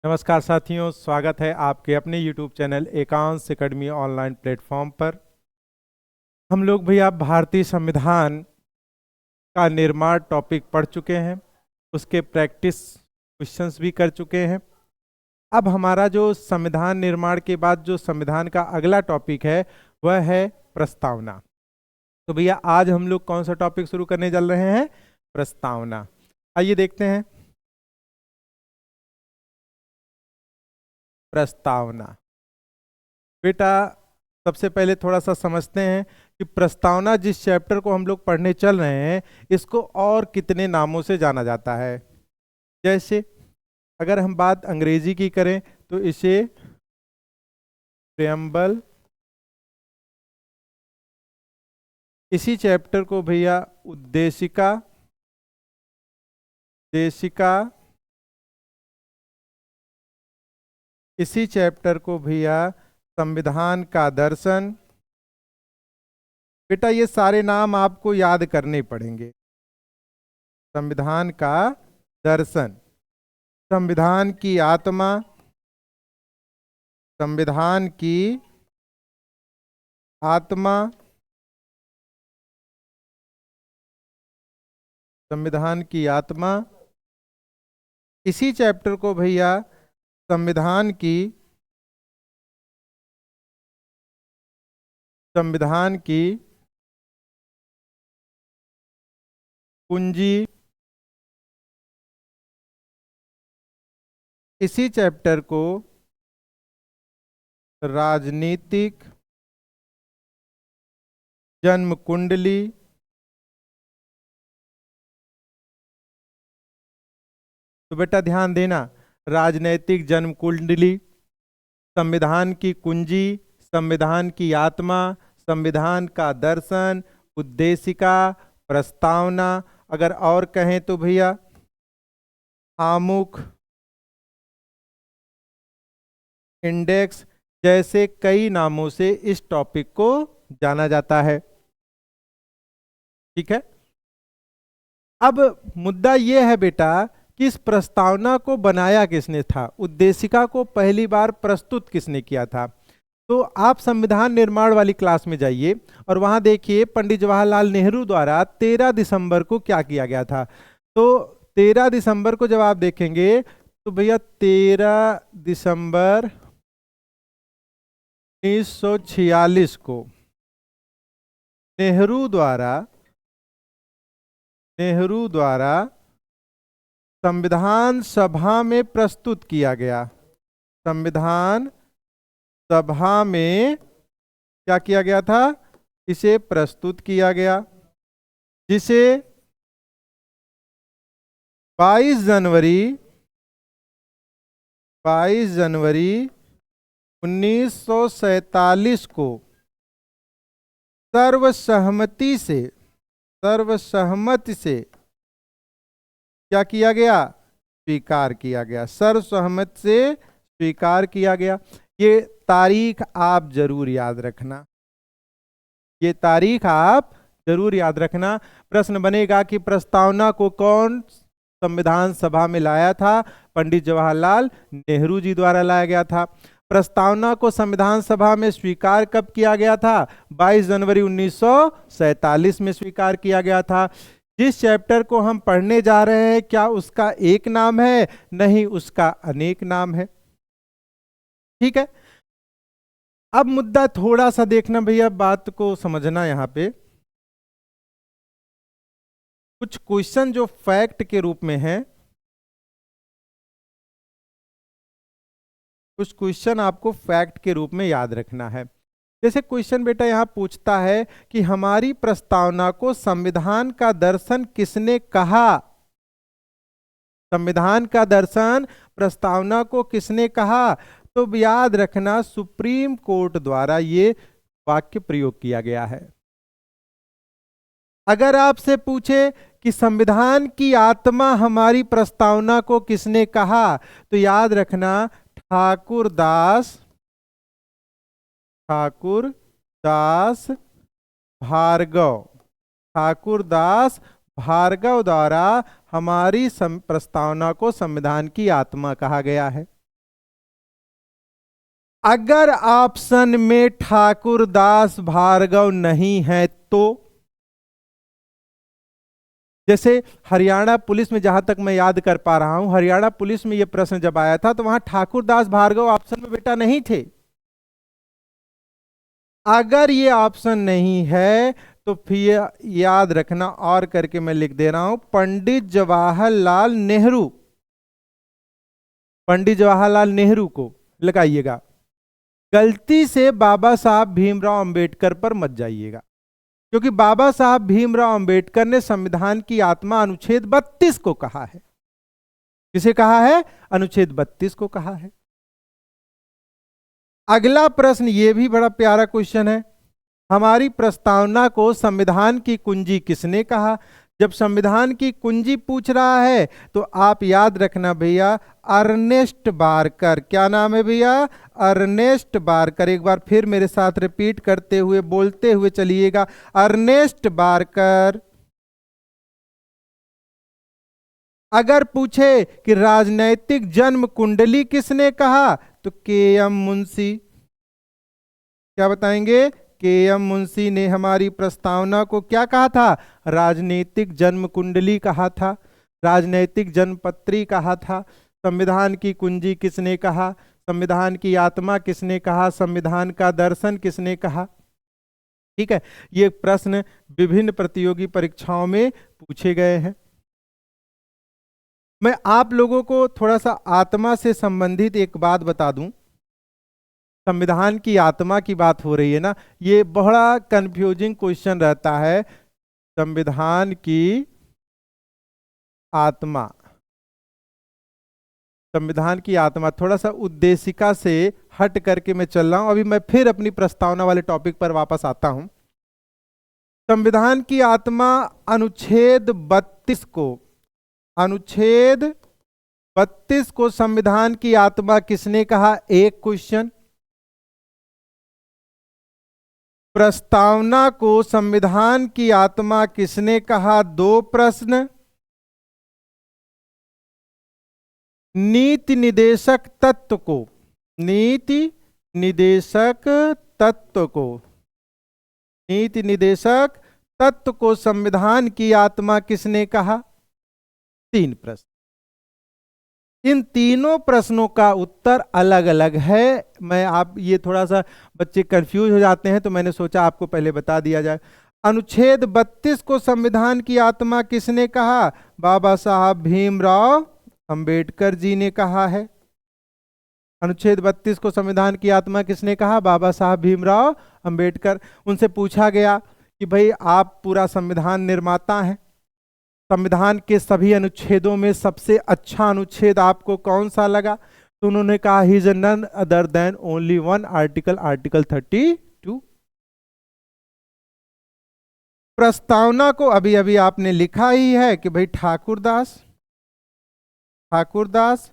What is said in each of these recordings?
नमस्कार साथियों, स्वागत है आपके अपने YouTube चैनल एकांश एकेडमी ऑनलाइन प्लेटफॉर्म पर। हम लोग भैया भारतीय संविधान का निर्माण टॉपिक पढ़ चुके हैं, उसके प्रैक्टिस क्वेश्चंस भी कर चुके हैं। अब हमारा जो संविधान निर्माण के बाद जो संविधान का अगला टॉपिक है वह है प्रस्तावना। तो भैया आज हम लोग कौन सा टॉपिक शुरू करने चल रहे हैं? प्रस्तावना। आइए देखते हैं। प्रस्तावना बेटा, सबसे पहले थोड़ा सा समझते हैं कि प्रस्तावना जिस चैप्टर को हम लोग पढ़ने चल रहे हैं इसको और कितने नामों से जाना जाता है। जैसे अगर हम बात अंग्रेजी की करें तो इसे प्रेम्बल, इसी चैप्टर को भैया उद्देशिका, देशिका, इसी चैप्टर को भैया संविधान का दर्शन। बेटा ये सारे नाम आपको याद करने पड़ेंगे। संविधान का दर्शन, संविधान की आत्मा, संविधान की आत्मा, संविधान की आत्मा, इसी चैप्टर को भैया संविधान की कुंजी, इसी चैप्टर को राजनीतिक जन्म कुंडली, तो बेटा ध्यान देना, राजनैतिक जन्म कुंडली, संविधान की कुंजी, संविधान की आत्मा, संविधान का दर्शन, उद्देशिका, प्रस्तावना, अगर और कहें तो भैया आमुख, इंडेक्स, जैसे कई नामों से इस टॉपिक को जाना जाता है। ठीक है। अब मुद्दा यह है बेटा कि इस प्रस्तावना को बनाया किसने था, उद्देशिका को पहली बार प्रस्तुत किसने किया था। तो आप संविधान निर्माण वाली क्लास में जाइए और वहां देखिए पंडित जवाहरलाल नेहरू द्वारा 13 दिसंबर को क्या किया गया था। तो 13 दिसंबर को जब आप देखेंगे तो भैया 13 दिसंबर 1946 को नेहरू द्वारा संविधान सभा में प्रस्तुत किया गया। संविधान सभा में क्या किया गया था? इसे प्रस्तुत किया गया, जिसे 22 जनवरी 1947 को सर्वसहमति से क्या किया गया? स्वीकार किया गया। सर्वसहमति से स्वीकार किया गया। ये तारीख आप जरूर याद रखना, ये तारीख आप जरूर याद रखना। प्रश्न बनेगा कि प्रस्तावना को कौन संविधान सभा में लाया था? पंडित जवाहरलाल नेहरू जी द्वारा लाया गया था। प्रस्तावना को संविधान सभा में स्वीकार कब किया गया था? 22 जनवरी 1947 में स्वीकार किया गया था। जिस चैप्टर को हम पढ़ने जा रहे हैं क्या उसका एक नाम है? नहीं, उसका अनेक नाम है। ठीक है। अब मुद्दा थोड़ा सा देखना भैया, बात को समझना। यहां पे कुछ क्वेश्चन जो फैक्ट के रूप में है, कुछ क्वेश्चन आपको फैक्ट के रूप में याद रखना है। जैसे क्वेश्चन बेटा यहां पूछता है कि हमारी प्रस्तावना को संविधान का दर्शन किसने कहा? संविधान का दर्शन प्रस्तावना को किसने कहा? तो याद रखना, सुप्रीम कोर्ट द्वारा ये वाक्य प्रयोग किया गया है। अगर आपसे पूछे कि संविधान की आत्मा हमारी प्रस्तावना को किसने कहा, तो याद रखना ठाकुर दास भार्गव द्वारा हमारी प्रस्तावना को संविधान की आत्मा कहा गया है। अगर ऑप्शन में ठाकुर दास भार्गव नहीं है तो, जैसे हरियाणा पुलिस में, जहां तक मैं याद कर पा रहा हूं, हरियाणा पुलिस में यह प्रश्न जब आया था तो वहां ठाकुर दास भार्गव ऑप्शन में बेटा नहीं थे। अगर ये ऑप्शन नहीं है तो फिर याद रखना, और करके मैं लिख दे रहा हूं, पंडित जवाहरलाल नेहरू, पंडित जवाहरलाल नेहरू को लगाइएगा। गलती से बाबा साहब भीमराव अंबेडकर पर मत जाइएगा, क्योंकि बाबा साहब भीमराव अंबेडकर ने संविधान की आत्मा अनुच्छेद 32 को कहा है। किसे कहा है? अनुच्छेद 32 को कहा है। अगला प्रश्न ये भी बड़ा प्यारा क्वेश्चन है। हमारी प्रस्तावना को संविधान की कुंजी किसने कहा? जब संविधान की कुंजी पूछ रहा है तो आप याद रखना भैया, अर्नेस्ट बारकर। क्या नाम है भैया? Ernest Barker. एक बार फिर मेरे साथ रिपीट करते हुए, बोलते हुए चलिएगा, अर्नेस्ट बारकर। अगर पूछे कि राजनैतिक जन्म कुंडली किसने कहा तो के.एम. मुंशी। क्या बताएंगे? के.एम. मुंशी ने हमारी प्रस्तावना को क्या कहा था? राजनीतिक जन्म कुंडली कहा था, राजनैतिक जन्मपत्री कहा था। संविधान की कुंजी किसने कहा? संविधान की आत्मा किसने कहा? संविधान का दर्शन किसने कहा? ठीक है, ये प्रश्न विभिन्न प्रतियोगी परीक्षाओं में पूछे गए हैं। मैं आप लोगों को थोड़ा सा आत्मा से संबंधित एक बात बता दूं। संविधान की आत्मा की बात हो रही है ना, ये बड़ा कंफ्यूजिंग क्वेश्चन रहता है। संविधान की आत्मा, संविधान की आत्मा, थोड़ा सा उद्देशिका से हट करके मैं चल रहा हूं। अभी मैं फिर अपनी प्रस्तावना वाले टॉपिक पर वापस आता हूं। संविधान की आत्मा अनुच्छेद 32 को, अनुच्छेद 32 को संविधान की आत्मा किसने कहा? एक क्वेश्चन। प्रस्तावना को संविधान की आत्मा किसने कहा? दो प्रश्न। नीति निदेशक तत्व को, नीति निदेशक तत्व को, नीति निदेशक तत्व को संविधान की आत्मा किसने कहा? तीन प्रश्न। इन तीनों प्रश्नों का उत्तर अलग अलग है। मैं, आप ये थोड़ा सा बच्चे कंफ्यूज हो जाते हैं तो मैंने सोचा आपको पहले बता दिया जाए। अनुच्छेद 32 को संविधान की आत्मा किसने कहा? बाबा साहब भीमराव अंबेडकर जी ने कहा है। अनुच्छेद 32 को संविधान की आत्मा किसने कहा? बाबा साहब भीमराव अंबेडकर। उनसे पूछा गया कि भाई आप पूरा संविधान निर्माता हैं, संविधान के सभी अनुच्छेदों में सबसे अच्छा अनुच्छेद आपको कौन सा लगा? तो उन्होंने कहा he is none other than only one article, article 32। प्रस्तावना को अभी अभी आपने लिखा ही है कि भाई ठाकुर दास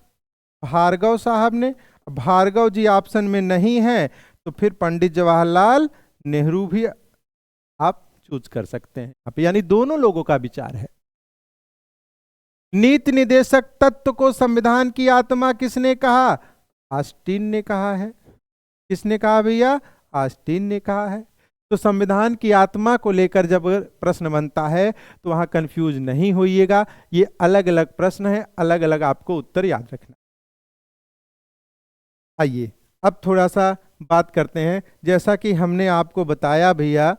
भार्गव साहब ने। भार्गव जी ऑप्शन में नहीं है तो फिर पंडित जवाहरलाल नेहरू भी आप चूज कर सकते हैं आप, यानी दोनों लोगों का विचार है। नीति निदेशक तत्व को संविधान की आत्मा किसने कहा? ऑस्टिन ने कहा है। किसने कहा भैया? ऑस्टिन ने कहा है। तो संविधान की आत्मा को लेकर जब प्रश्न बनता है तो वहां कंफ्यूज नहीं होइएगा, ये अलग अलग प्रश्न है, अलग अलग आपको उत्तर याद रखना। आइए अब थोड़ा सा बात करते हैं। जैसा कि हमने आपको बताया भैया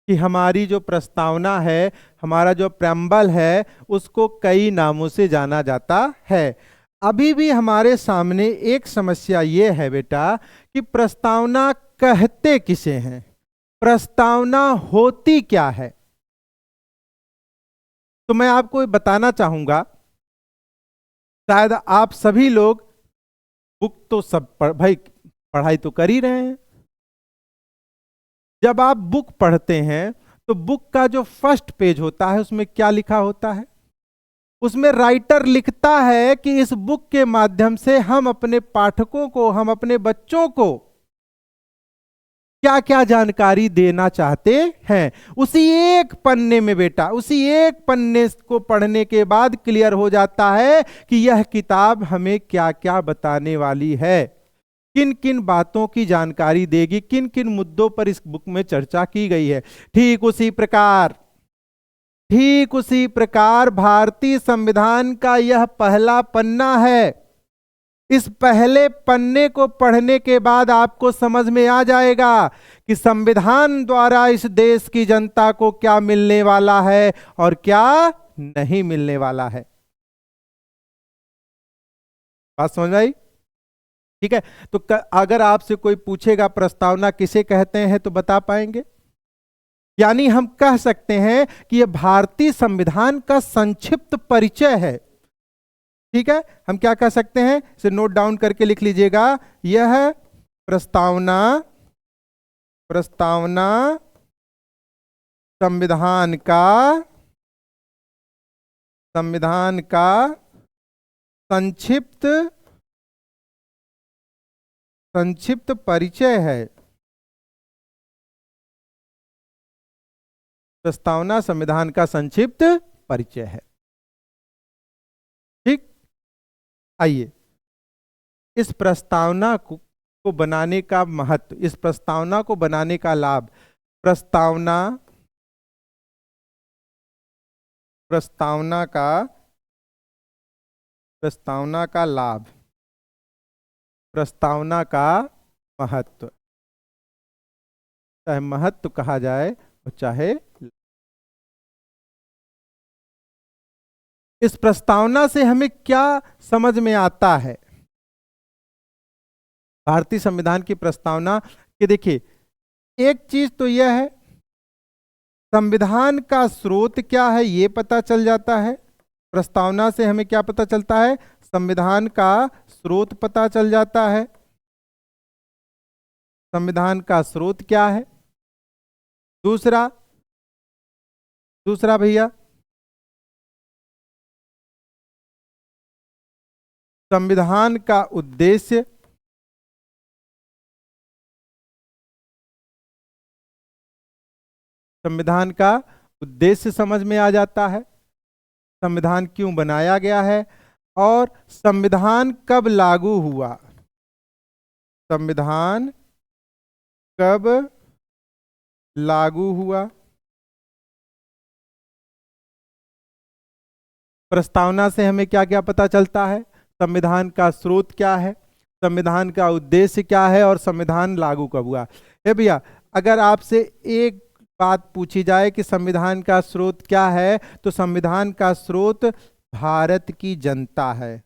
कि हमारी जो प्रस्तावना है, हमारा जो प्रेम्बल है, उसको कई नामों से जाना जाता है। अभी भी हमारे सामने एक समस्या ये है बेटा कि प्रस्तावना कहते किसे हैं, प्रस्तावना होती क्या है। तो मैं आपको बताना चाहूंगा, शायद आप सभी लोग बुक तो सब भाई पढ़ाई तो कर ही रहे हैं। जब आप बुक पढ़ते हैं तो बुक का जो फर्स्ट पेज होता है उसमें क्या लिखा होता है? उसमें राइटर लिखता है कि इस बुक के माध्यम से हम अपने पाठकों को, हम अपने बच्चों को क्या क्या जानकारी देना चाहते हैं। उसी एक पन्ने में बेटा, उसी एक पन्ने को पढ़ने के बाद क्लियर हो जाता है कि यह किताब हमें क्या क्या बताने वाली है। किन किन बातों की जानकारी देगी, किन किन मुद्दों पर इस बुक में चर्चा की गई है। ठीक उसी प्रकार भारतीय संविधान का यह पहला पन्ना है। इस पहले पन्ने को पढ़ने के बाद आपको समझ में आ जाएगा कि संविधान द्वारा इस देश की जनता को क्या मिलने वाला है और क्या नहीं मिलने वाला है। बात समझ आई? ठीक है। तो अगर आपसे कोई पूछेगा प्रस्तावना किसे कहते हैं तो बता पाएंगे? यानी हम कह सकते हैं कि यह भारतीय संविधान का संक्षिप्त परिचय है। ठीक है, हम क्या कह सकते हैं, इसे नोट डाउन करके लिख लीजिएगा। यह प्रस्तावना संविधान का संक्षिप्त परिचय है। प्रस्तावना संविधान का संक्षिप्त परिचय है। ठीक, आइए इस प्रस्तावना को बनाने का महत्व, इस प्रस्तावना को बनाने का लाभ, प्रस्तावना का लाभ, प्रस्तावना का महत्व, चाहे महत्व कहा जाए और चाहे इस प्रस्तावना से हमें क्या समझ में आता है। भारतीय संविधान की प्रस्तावना कि देखिए, एक चीज तो यह है, संविधान का स्रोत क्या है ये पता चल जाता है। प्रस्तावना से हमें क्या पता चलता है, संविधान का स्रोत पता चल जाता है। संविधान का स्रोत क्या है। दूसरा भैया, संविधान का उद्देश्य, संविधान का उद्देश्य समझ में आ जाता है, संविधान क्यों बनाया गया है और संविधान कब लागू हुआ, संविधान कब लागू हुआ। प्रस्तावना से हमें क्या क्या पता चलता है, संविधान का स्रोत क्या है, संविधान का उद्देश्य क्या है और संविधान लागू कब हुआ। हे भैया, अगर आपसे एक बात पूछी जाए कि संविधान का स्रोत क्या है, तो संविधान का स्रोत भारत की जनता है।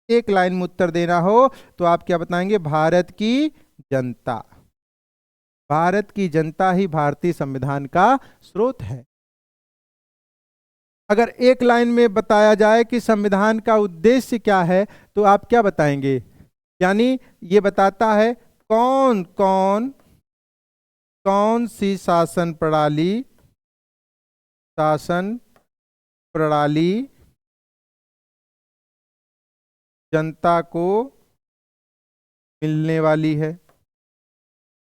एक लाइन में उत्तर देना हो तो आप क्या बताएंगे, भारत की जनता। भारत की जनता ही भारतीय संविधान का स्रोत है। अगर एक लाइन में बताया जाए कि संविधान का उद्देश्य क्या है तो आप क्या बताएंगे, यानी ये बताता है कौन सी शासन प्रणाली जनता को मिलने वाली है,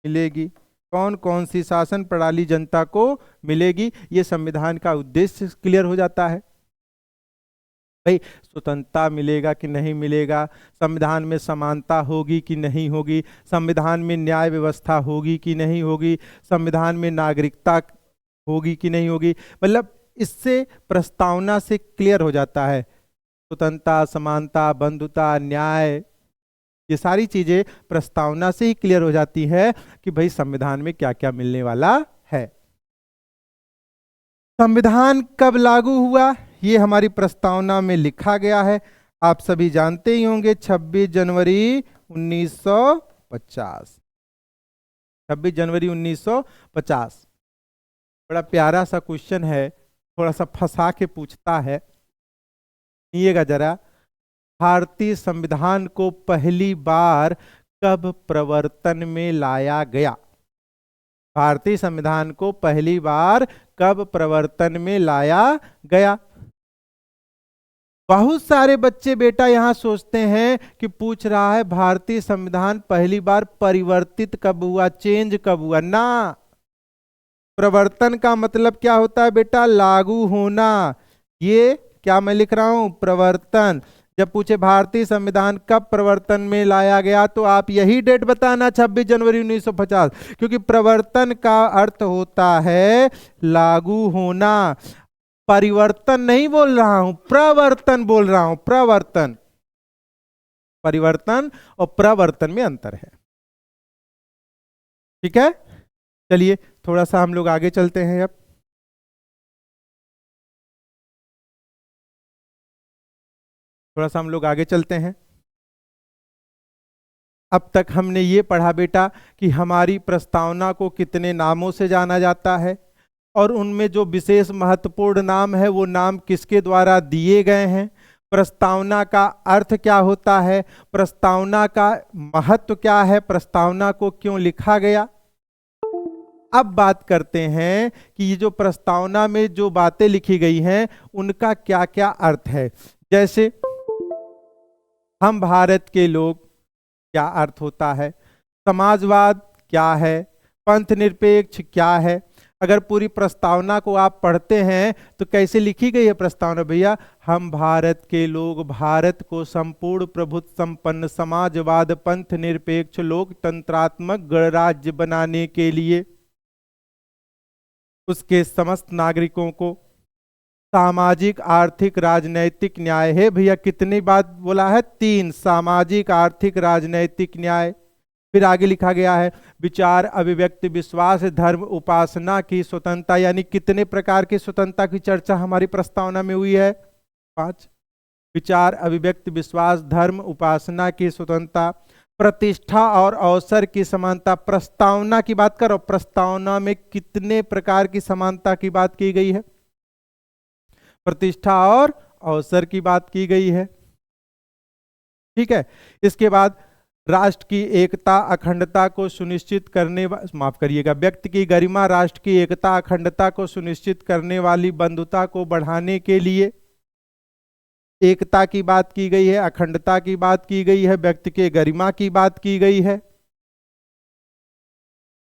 मिलेगी। कौन सी शासन प्रणाली जनता को मिलेगी, ये संविधान का उद्देश्य क्लियर हो जाता है। भाई, स्वतंत्रता मिलेगा कि नहीं मिलेगा, संविधान में समानता होगी कि नहीं होगी, संविधान में न्याय व्यवस्था होगी कि नहीं होगी, संविधान में नागरिकता होगी कि नहीं होगी, मतलब इससे प्रस्तावना से क्लियर हो जाता है। स्वतंत्रता, समानता, बंधुता, न्याय, ये सारी चीजें प्रस्तावना से ही क्लियर हो जाती है कि भाई संविधान में क्या क्या मिलने वाला है। संविधान कब लागू हुआ ये हमारी प्रस्तावना में लिखा गया है, आप सभी जानते ही होंगे, 26 जनवरी 1950। 26 जनवरी 1950। बड़ा प्यारा सा क्वेश्चन है, थोड़ा सा फंसा के पूछता है, सुनिएगा जरा। भारतीय संविधान को पहली बार कब प्रवर्तन में लाया गया। भारतीय संविधान को पहली बार कब प्रवर्तन में लाया गया। बहुत सारे बच्चे बेटा यहां सोचते हैं कि पूछ रहा है भारतीय संविधान पहली बार परिवर्तित कब हुआ, चेंज कब हुआ। ना, प्रवर्तन का मतलब क्या होता है बेटा, लागू होना। ये क्या मैं लिख रहा हूं, प्रवर्तन। जब पूछे भारतीय संविधान कब प्रवर्तन में लाया गया तो आप यही डेट बताना, 26 जनवरी 1950, क्योंकि प्रवर्तन का अर्थ होता है लागू होना। परिवर्तन नहीं बोल रहा हूं, प्रवर्तन बोल रहा हूं, प्रवर्तन। परिवर्तन और प्रवर्तन में अंतर है। ठीक है, चलिए थोड़ा सा हम लोग आगे चलते हैं। अब थोड़ा सा हम लोग आगे चलते हैं। अब तक हमने ये पढ़ा बेटा कि हमारी प्रस्तावना को कितने नामों से जाना जाता है, और उनमें जो विशेष महत्वपूर्ण नाम है वो नाम किसके द्वारा दिए गए हैं, प्रस्तावना का अर्थ क्या होता है, प्रस्तावना का महत्व क्या है, प्रस्तावना को क्यों लिखा गया। अब बात करते हैं कि ये जो प्रस्तावना में जो बातें लिखी गई हैं उनका क्या क्या अर्थ है। जैसे हम भारत के लोग, क्या अर्थ होता है, समाजवाद क्या है, पंथ निरपेक्ष क्या है। अगर पूरी प्रस्तावना को आप पढ़ते हैं तो कैसे लिखी गई है प्रस्तावना भैया, हम भारत के लोग भारत को संपूर्ण प्रभुत्व संपन्न समाजवाद पंथ निरपेक्ष लोकतंत्रात्मक गणराज्य बनाने के लिए उसके समस्त नागरिकों को सामाजिक आर्थिक राजनैतिक न्याय है। भैया कितनी बात बोला है, 3, सामाजिक आर्थिक राजनैतिक न्याय। फिर आगे लिखा गया है विचार अभिव्यक्ति विश्वास धर्म उपासना की स्वतंत्रता, यानी कितने प्रकार की स्वतंत्रता की चर्चा हमारी प्रस्तावना में हुई है, 5। विचार अभिव्यक्ति विश्वास धर्म उपासना की स्वतंत्रता, प्रतिष्ठा और अवसर की समानता। प्रस्तावना की बात करो, प्रस्तावना में कितने प्रकार की समानता की बात की गई है, प्रतिष्ठा और अवसर की बात की गई है। ठीक है, इसके बाद राष्ट्र की एकता अखंडता को सुनिश्चित करने, माफ करिएगा, व्यक्ति की गरिमा राष्ट्र की एकता अखंडता को सुनिश्चित करने वाली बंधुता को बढ़ाने के लिए एकता की बात की गई है, अखंडता की बात की गई है, व्यक्ति के गरिमा की बात की गई है।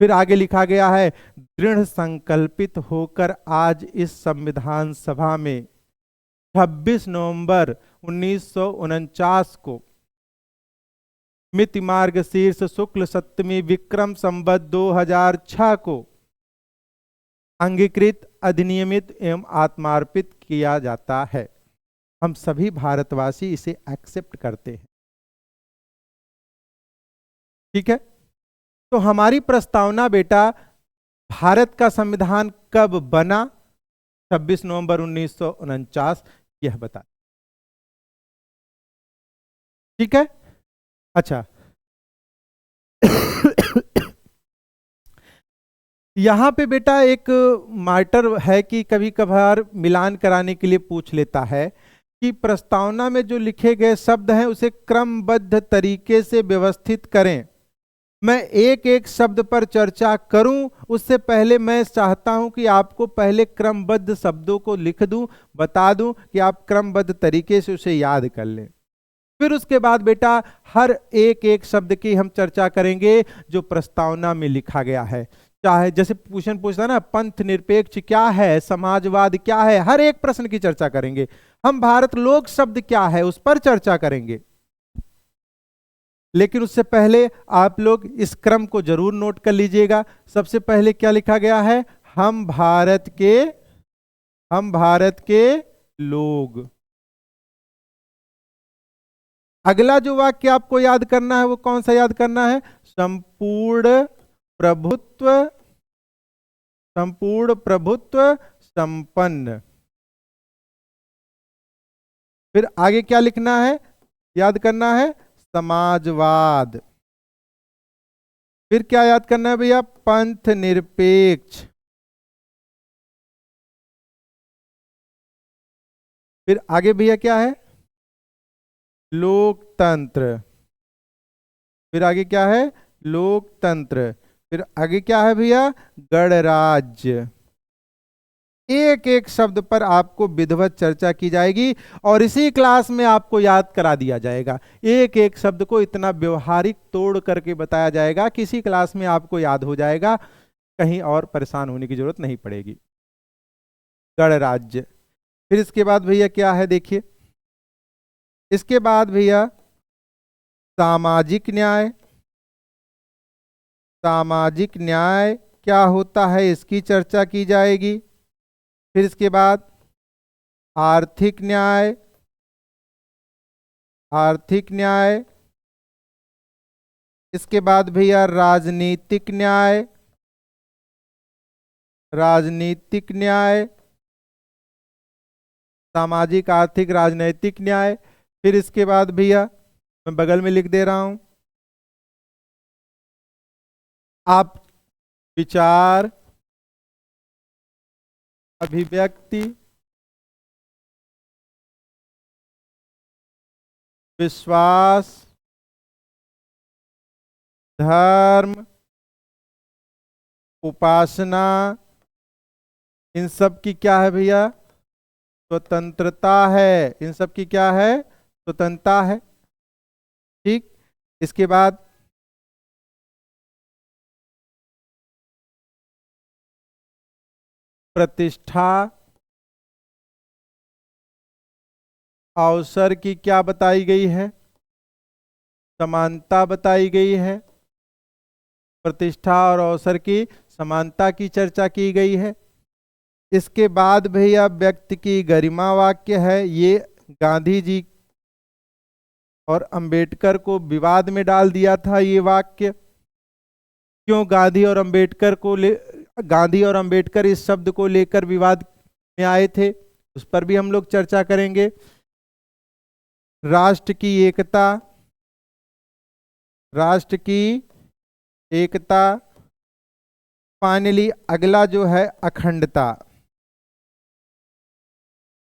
फिर आगे लिखा गया है दृढ़ संकल्पित होकर आज इस संविधान सभा में 26 नवंबर 1949 को मिति मार्ग शीर्ष शुक्ल सप्तमी विक्रम संवत 2006 को अंगीकृत अधिनियमित एवं आत्मार्पित किया जाता है। हम सभी भारतवासी इसे एक्सेप्ट करते हैं। ठीक है, तो हमारी प्रस्तावना बेटा भारत का संविधान कब बना, 26 नवंबर 1949, यह बता। ठीक है, अच्छा यहां पे बेटा एक मैटर है कि कभी कभार मिलान कराने के लिए पूछ लेता है कि प्रस्तावना में जो लिखे गए शब्द हैं उसे क्रमबद्ध तरीके से व्यवस्थित करें। मैं एक एक शब्द पर चर्चा करूं उससे पहले मैं चाहता हूं कि आपको पहले क्रमबद्ध शब्दों को लिख दूं, बता दूं कि आप क्रमबद्ध तरीके से उसे याद कर लें। फिर उसके बाद बेटा हर एक एक शब्द की हम चर्चा करेंगे जो प्रस्तावना में लिखा गया है। चाहे जैसे क्वेश्चन पूछता ना पंथ निरपेक्ष क्या है, समाजवाद क्या है, हर एक प्रश्न की चर्चा करेंगे। हम भारत लोक शब्द क्या है उस पर चर्चा करेंगे। लेकिन उससे पहले आप लोग इस क्रम को जरूर नोट कर लीजिएगा। सबसे पहले क्या लिखा गया है, हम भारत के लोग। अगला जो वाक्य आपको याद करना है वो कौन सा याद करना है, संपूर्ण प्रभुत्व संपन्न। फिर आगे क्या लिखना है, याद करना है समाजवाद। फिर क्या याद करना है भैया, पंथ निरपेक्ष। फिर आगे भैया क्या है, लोकतंत्र। फिर आगे क्या है, लोकतंत्र। फिर आगे क्या है भैया, गणराज्य। एक एक शब्द पर आपको विधिवत चर्चा की जाएगी और इसी क्लास में आपको याद करा दिया जाएगा। एक एक शब्द को इतना व्यवहारिक तोड़ करके बताया जाएगा कि इसी क्लास में आपको याद हो जाएगा, कहीं और परेशान होने की जरूरत नहीं पड़ेगी। गणराज्य। फिर इसके बाद भैया क्या है देखिए, इसके बाद भैया सामाजिक न्याय। सामाजिक न्याय क्या होता है इसकी चर्चा की जाएगी। फिर इसके बाद आर्थिक न्याय। आर्थिक न्याय। इसके बाद भैया राजनीतिक न्याय। राजनीतिक न्याय, सामाजिक आर्थिक राजनीतिक न्याय। फिर इसके बाद भैया मैं बगल में लिख दे रहा हूं, आप विचार, अभिव्यक्ति, विश्वास, धर्म, उपासना, इन सब की क्या है भैया, स्वतंत्रता है। इन सब की क्या है, स्वतंत्रता है। ठीक। इसके बाद प्रतिष्ठा, अवसर की क्या बताई गई है, समानता बताई गई है। प्रतिष्ठा और अवसर की समानता की चर्चा की गई है। इसके बाद भैया व्यक्ति की गरिमा वाक्य है। ये गांधी जी और अंबेडकर को विवाद में डाल दिया था ये वाक्य। क्यों गांधी और अंबेडकर इस शब्द को लेकर विवाद में आए थे, उस पर भी हम लोग चर्चा करेंगे। राष्ट्र की एकता, राष्ट्र की एकता। फाइनली अगला जो है अखंडता।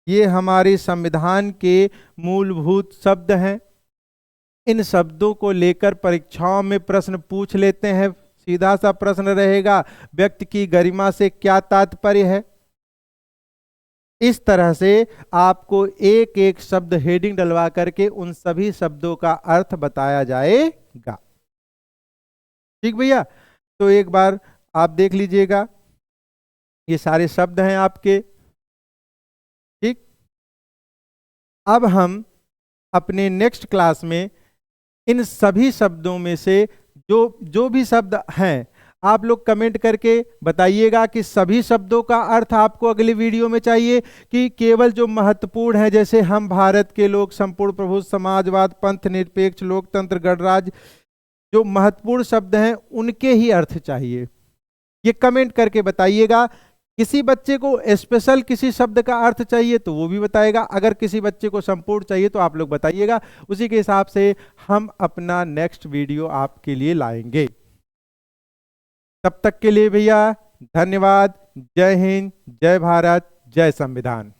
ये हमारे संविधान के मूलभूत शब्द हैं। इन शब्दों को लेकर परीक्षाओं में प्रश्न पूछ लेते हैं। सीधा सा प्रश्न रहेगा, व्यक्ति की गरिमा से क्या तात्पर्य है। इस तरह से आपको एक एक शब्द हेडिंग डलवा करके उन सभी शब्दों का अर्थ बताया जाएगा। ठीक भैया, तो एक बार आप देख लीजिएगा, ये सारे शब्द हैं आपके। ठीक। अब हम अपने नेक्स्ट क्लास में इन सभी शब्दों में से जो भी शब्द हैं, आप लोग कमेंट करके बताइएगा कि सभी शब्दों का अर्थ आपको अगले वीडियो में चाहिए कि केवल जो महत्वपूर्ण है, जैसे हम भारत के लोग, संपूर्ण प्रभु, समाजवाद, पंथ निरपेक्ष, लोकतंत्र, गणराज्य, जो महत्वपूर्ण शब्द हैं उनके ही अर्थ चाहिए। ये कमेंट करके बताइएगा। किसी बच्चे को स्पेशल किसी शब्द का अर्थ चाहिए तो वो भी बताएगा। अगर किसी बच्चे को संपूर्ण चाहिए तो आप लोग बताइएगा। उसी के हिसाब से हम अपना नेक्स्ट वीडियो आपके लिए लाएंगे। तब तक के लिए भैया धन्यवाद। जय हिंद, जय भारत, जय संविधान।